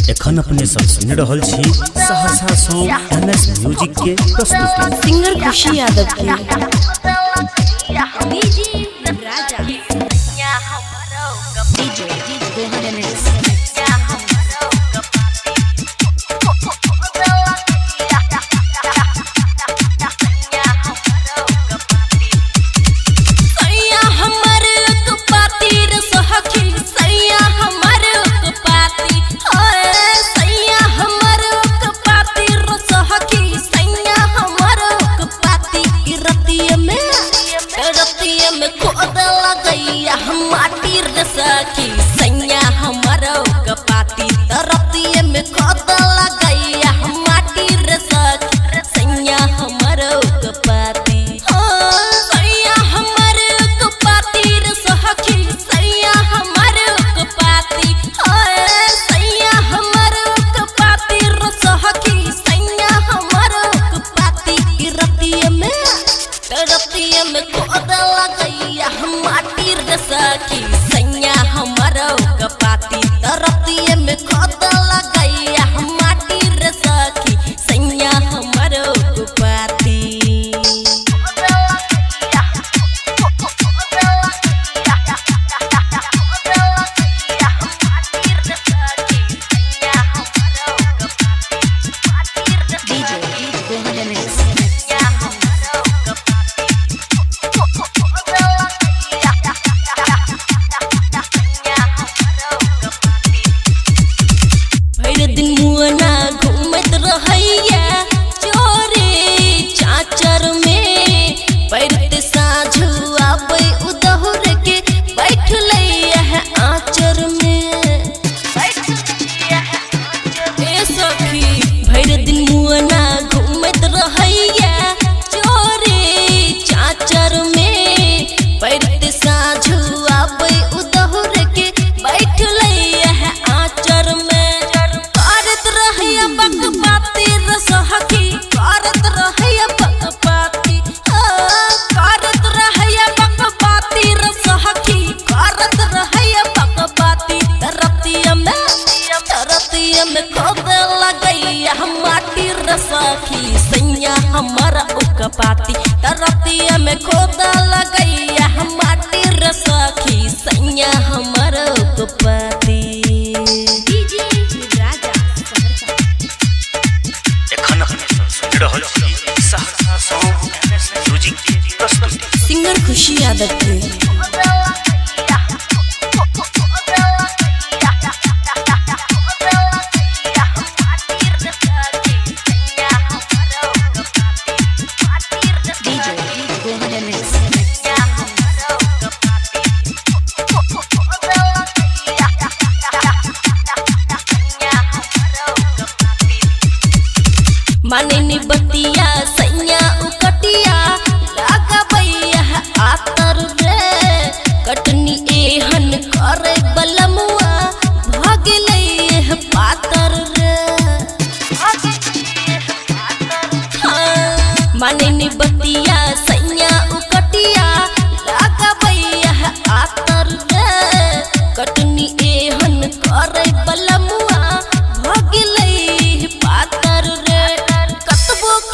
एखन अपने सब सुन रहल छी सहरसा सॉन्ग एमएस म्यूजिक के प्रस्तुति सिंगर खुशी यादव के डीजे राजा डीजे माटी रसखी सैया हमारो कपाती तरतिए में खोद लगैया माटी रसखी सैया हमारो कपाती सैया हमारो कपाती रसखी सैया हमारो कपाती सैया हमारो कपाती रसखी सैया हमारो कपाती रतिए में खोद लगैया माटी रसखी सैया हमारो कपाती तरतिए में खोद लगैया माटी रसखी सैया हमारो कपाती घूमत रहैया चोरे चाचर में पैरते साझू आबै उदहुर के बैठ लैया है आचर में ए सखी भर दिन मुअना घूमत रहैया चोरे चाचर में पैरते साझू आबै उदहुर के बैठ लैया है आचर में बकपाती रसहकी करत रहैया बकपाती करत रहैया बकपाती रसहकी करत रहैया बकपाती तरतिया में खोद लगैया माटी रसखी सैया हमारा उकपाती तरतिया में खोद लगैया माटी रसखी सैया हमारा उकपाती सिंगर खुशी यादव के माने नी बतिया सैया उकटिया लगबैया आतर रे कटनी एहन करे बलमुआ भाग लैए पातर रे माने नी बतिया सैया उकटिया लगबैया आतर रे कटनी एहन करे बलमुआ भाग लैए पातर रे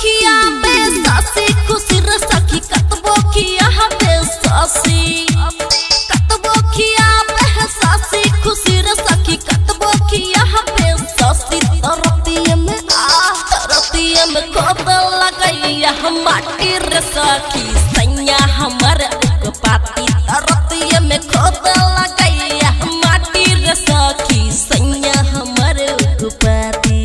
खिया पे सासी खुशी रसखी कतबो खिया पे सासी कतबो खिया पे सासी खुशी रसखी कतबो खिया पे सासी तरतिए में खोद लगैया माटी रसखी सैया हमार उकपाती तरतिए में खोद लगैया माटी रसखी सैया हमार उकपाती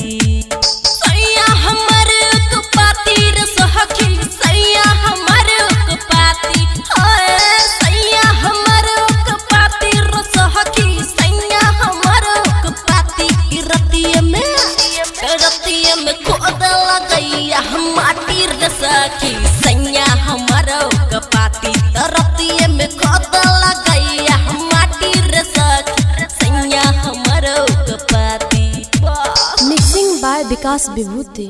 माटी रसखी सैया हमारो कपाती तरतिए में खोद लगैया माटी रसखी सैया हमारो कपाती मिक्सिंग बाय विकास विभूति।